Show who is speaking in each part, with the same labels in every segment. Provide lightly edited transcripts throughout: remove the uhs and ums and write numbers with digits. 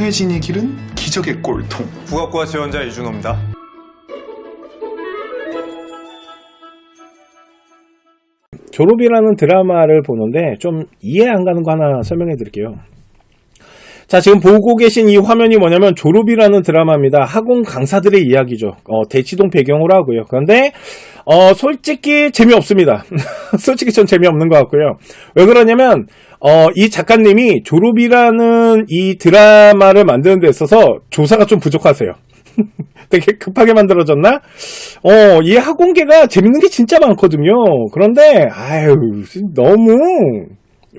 Speaker 1: 서혜진이 기른 기적의 꼴통.
Speaker 2: 국악과 지원자 이준호입니다.
Speaker 3: 졸업이라는 드라마를 보는데 좀 이해 안 가는 거 하나 설명해 드릴게요. 자, 지금 보고 계신 이 화면이 뭐냐면 졸업이라는 드라마입니다. 학원 강사들의 이야기죠. 대치동 배경으로 하고요. 그런데 솔직히 재미없습니다. 솔직히 전 재미없는 것 같고요. 왜 그러냐면 이 작가님이 졸업이라는 이 드라마를 만드는 데 있어서 조사가 좀 부족하세요. 되게 급하게 만들어졌나? 이 학원계가 재밌는 게 진짜 많거든요. 그런데 너무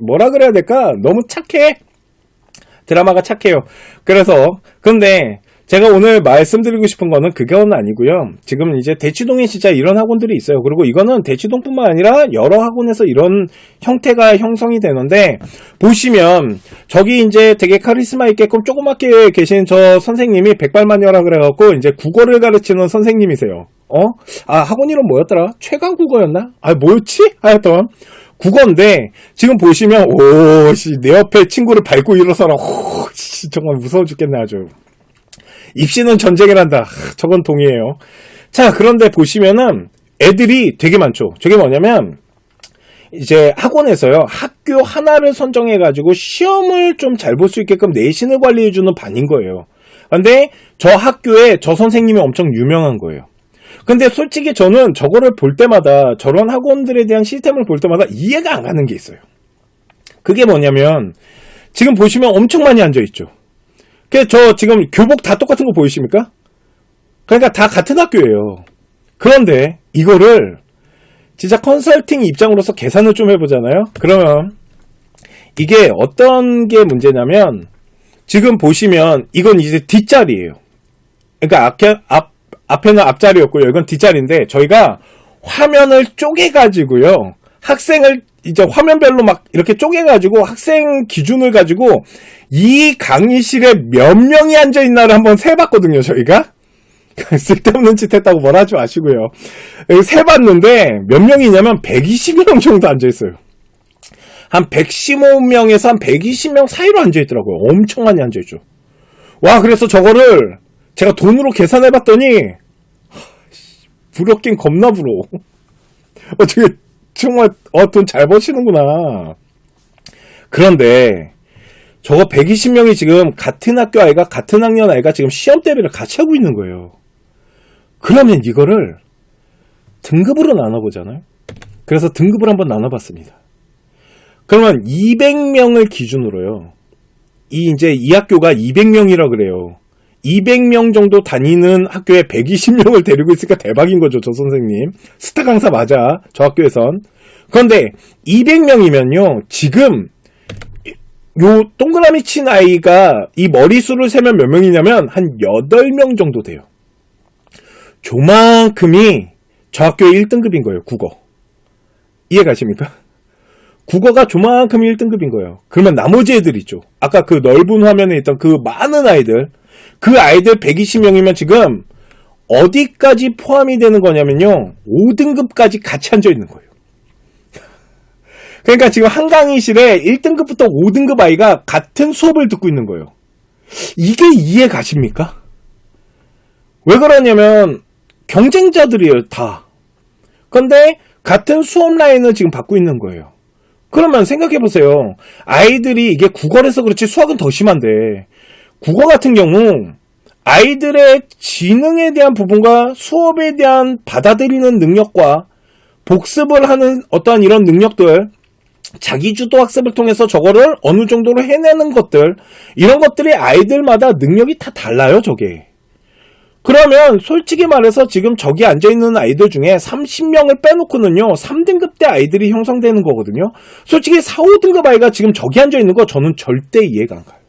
Speaker 3: 뭐라 그래야 될까? 너무 착해. 드라마가 착해요. 근데 제가 오늘 말씀드리고 싶은 거는 그건 아니고요. 지금 이제 대치동에 진짜 이런 학원들이 있어요. 그리고 이거는 대치동뿐만 아니라 여러 학원에서 이런 형태가 형성이 되는데, 보시면 저기 이제 되게 카리스마 있게끔 조그맣게 계신 저 선생님이 백발마녀라 그래갖고 이제 국어를 가르치는 선생님이세요. 학원 이름 뭐였더라? 최강국어였나? 뭐였지? 하여튼 국어인데, 지금 보시면 내 옆에 친구를 밟고 일어서라. 정말 무서워 죽겠네 아주. 입시는 전쟁이란다. 저건 동의해요. 자, 그런데 보시면은 애들이 되게 많죠. 저게 뭐냐면 이제 학원에서요, 학교 하나를 선정해가지고 시험을 좀 잘 볼 수 있게끔 내신을 관리해주는 반인 거예요. 근데 저 학교에 저 선생님이 엄청 유명한 거예요. 근데 솔직히 저는 저거를 볼 때마다, 저런 학원들에 대한 시스템을 볼 때마다 이해가 안 가는 게 있어요. 그게 뭐냐면 지금 보시면 엄청 많이 앉아있죠. 저 지금 교복 다 똑같은 거 보이십니까? 그러니까 다 같은 학교예요. 그런데 이거를 진짜 컨설팅 입장으로서 계산을 좀 해보잖아요. 그러면 이게 어떤 게 문제냐면, 지금 보시면 이건 이제 뒷자리예요. 그러니까 앞에는 앞자리였고요. 이건 뒷자리인데 저희가 화면을 쪼개가지고요, 학생을 이제 화면별로 막 이렇게 쪼개가지고 학생 기준을 가지고 이 강의실에 몇 명이 앉아있나를 한번 세봤거든요, 저희가. 쓸데없는 짓 했다고 뭐라 하지 마시고요. 세봤는데 몇 명이냐면 120명 정도 앉아있어요. 한 115명에서 한 120명 사이로 앉아있더라고요. 엄청 많이 앉아있죠. 와, 그래서 저거를 제가 돈으로 계산해봤더니 부럽긴 겁나 부러워. 어떻게 정말 돈 잘 버시는구나. 그런데 저거 120명이 지금 같은 학교 아이가, 같은 학년 아이가 지금 시험 대비를 같이 하고 있는 거예요. 그러면 이거를 등급으로 나눠보잖아요. 그래서 등급을 한번 나눠봤습니다. 그러면 200명을 기준으로요, 이 학교가 200명이라 그래요. 200명 정도 다니는 학교에 120명을 데리고 있으니까 대박인 거죠, 저 선생님. 스타 강사 맞아, 저 학교에선. 그런데 200명이면요, 지금 요 동그라미 친 아이가 이 머리수를 세면 몇 명이냐면 한 8명 정도 돼요. 조만큼이 저 학교의 1등급인 거예요, 국어. 이해가십니까? 국어가 조만큼 1등급인 거예요. 그러면 나머지 애들 있죠. 아까 그 넓은 화면에 있던 그 많은 아이들, 그 아이들 120명이면 지금 어디까지 포함이 되는 거냐면요, 5등급까지 같이 앉아있는 거예요. 그러니까 지금 한 강의실에 1등급부터 5등급 아이가 같은 수업을 듣고 있는 거예요. 이게 이해 가십니까? 왜 그러냐면 경쟁자들이에요, 다. 근데 같은 수업 라인을 지금 받고 있는 거예요. 그러면 생각해보세요. 아이들이, 이게 국어라서 그렇지 수학은 더 심한데, 국어 같은 경우 아이들의 지능에 대한 부분과 수업에 대한 받아들이는 능력과 복습을 하는 어떠한 이런 능력들, 자기주도 학습을 통해서 저거를 어느 정도로 해내는 것들, 이런 것들이 아이들마다 능력이 다 달라요, 저게. 그러면 솔직히 말해서 지금 저기 앉아있는 아이들 중에 30명을 빼놓고는요, 3등급대 아이들이 형성되는 거거든요. 솔직히 4, 5등급 아이가 지금 저기 앉아있는 거 저는 절대 이해가 안 가요.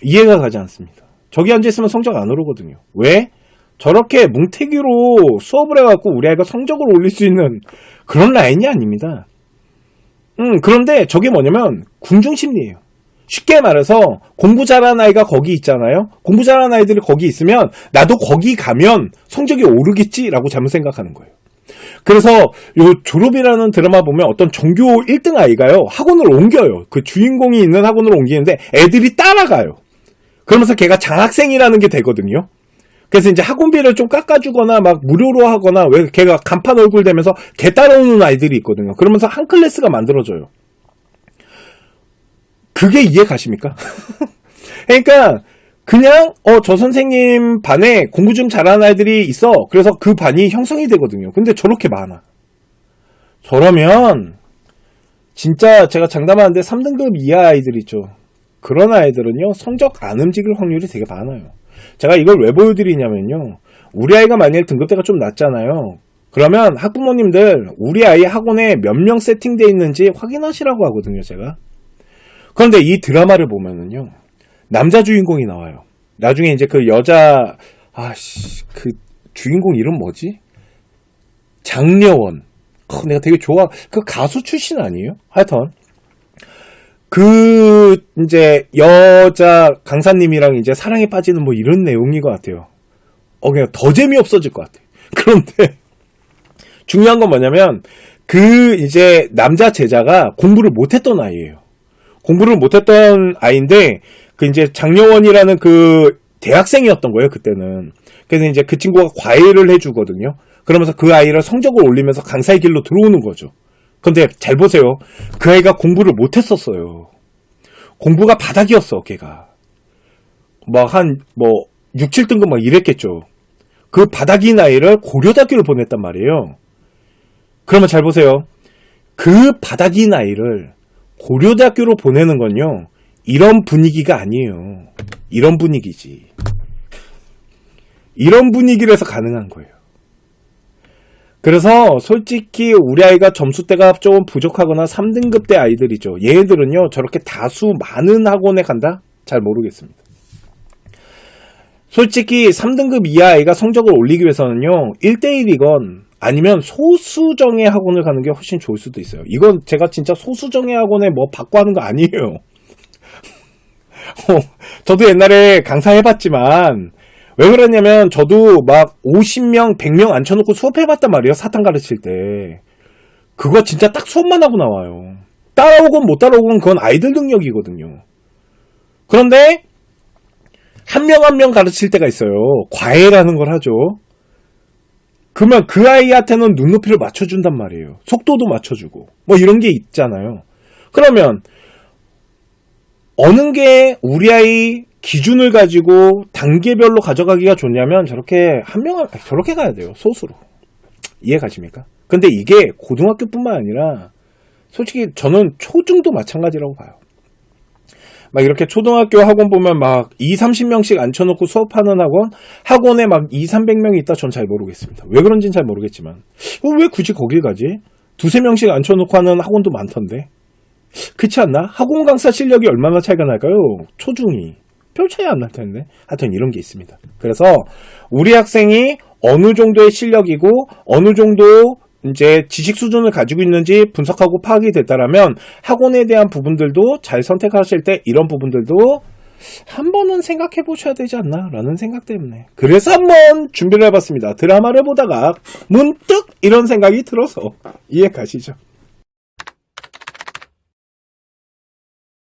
Speaker 3: 이해가 가지 않습니다. 저기 앉아있으면 성적 안 오르거든요. 왜? 저렇게 뭉태기로 수업을 해갖고 우리 아이가 성적을 올릴 수 있는 그런 라인이 아닙니다. 그런데 저게 뭐냐면 군중심리예요. 쉽게 말해서 공부 잘하는 아이가 거기 있잖아요. 공부 잘하는 아이들이 거기 있으면 나도 거기 가면 성적이 오르겠지라고 잘못 생각하는 거예요. 그래서 요 졸업이라는 드라마 보면 어떤 전교 1등 아이가요, 학원을 옮겨요. 그 주인공이 있는 학원을 옮기는데 애들이 따라가요. 그러면서 걔가 장학생이라는 게 되거든요. 그래서 이제 학원비를 좀 깎아주거나 막 무료로 하거나 왜 걔가 간판 얼굴 되면서 걔 따라오는 아이들이 있거든요. 그러면서 한 클래스가 만들어져요. 그게 이해 가십니까? 그러니까 그냥 저 선생님 반에 공부 좀 잘하는 아이들이 있어. 그래서 그 반이 형성이 되거든요. 근데 저렇게 많아. 저러면 진짜 제가 장담하는데 3등급 이하 아이들 있죠. 그런 아이들은요 성적 안 움직일 확률이 되게 많아요. 제가 이걸 왜 보여드리냐면요, 우리 아이가 만약에 등급대가 좀 낮잖아요. 그러면 학부모님들 우리 아이 학원에 몇 명 세팅되어 있는지 확인하시라고 하거든요, 제가. 그런데 이 드라마를 보면은요, 남자 주인공이 나와요. 나중에 이제 그 여자, 그 주인공 이름 뭐지? 장려원. 내가 되게 좋아. 그 가수 출신 아니에요? 하여튼. 이제 여자 강사님이랑 이제 사랑에 빠지는 뭐 이런 내용인 것 같아요. 그냥 더 재미없어질 것 같아요. 그런데 중요한 건 뭐냐면, 이제 남자 제자가 공부를 못했던 아이예요. 공부를 못했던 아이인데, 이제 장려원이라는 대학생이었던 거예요, 그때는. 그래서 이제 그 친구가 과외를 해주거든요. 그러면서 그 아이를 성적을 올리면서 강사의 길로 들어오는 거죠. 근데 잘 보세요. 그 아이가 공부를 못했었어요. 공부가 바닥이었어, 걔가. 6, 7등급 막 이랬겠죠. 그 바닥인 아이를 고려대학교를 보냈단 말이에요. 그러면 잘 보세요. 그 바닥인 아이를 고려대학교로 보내는 건요, 이런 분위기가 아니에요. 이런 분위기지. 이런 분위기라서 가능한 거예요. 그래서 솔직히 우리 아이가 점수대가 조금 부족하거나 3등급대 아이들이죠. 얘네들은요, 저렇게 다수 많은 학원에 간다? 잘 모르겠습니다. 솔직히 3등급 이하 아이가 성적을 올리기 위해서는요, 1대1이건 아니면 소수정예 학원을 가는 게 훨씬 좋을 수도 있어요. 이건 제가 진짜 소수정예 학원에 뭐 받고 하는 거 아니에요. 저도 옛날에 강사해봤지만, 왜 그러냐면 저도 막 50명, 100명 앉혀놓고 수업해봤단 말이에요. 사탕 가르칠 때. 그거 진짜 딱 수업만 하고 나와요. 따라오건 못 따라오건 그건 아이들 능력이거든요. 그런데 한 명 한 명 가르칠 때가 있어요. 과외라는 걸 하죠. 그러면 그 아이한테는 눈높이를 맞춰준단 말이에요. 속도도 맞춰주고 뭐 이런 게 있잖아요. 그러면 어느 게 우리 아이 기준을 가지고 단계별로 가져가기가 좋냐면 저렇게 저렇게 가야 돼요. 소수로. 이해 가십니까? 근데 이게 고등학교뿐만 아니라 솔직히 저는 초중도 마찬가지라고 봐요. 막 이렇게 초등학교 학원 보면 막 20-30명씩 앉혀놓고 수업하는 학원에 막 200-300명이 있다. 전 잘 모르겠습니다. 왜 그런지는 잘 모르겠지만 왜 굳이 거길 가지? 2-3명씩 앉혀놓고 하는 학원도 많던데. 그렇지 않나? 학원 강사 실력이 얼마나 차이가 날까요? 초중이 별 차이 안 날 텐데. 하여튼 이런 게 있습니다. 그래서 우리 학생이 어느 정도의 실력이고 어느 정도 이제 지식 수준을 가지고 있는지 분석하고 파악이 됐다라면 학원에 대한 부분들도 잘 선택하실 때 이런 부분들도 한 번은 생각해 보셔야 되지 않나 라는 생각 때문에 그래서 한번 준비를 해봤습니다. 드라마를 보다가 문득 이런 생각이 들어서 이해 가시죠?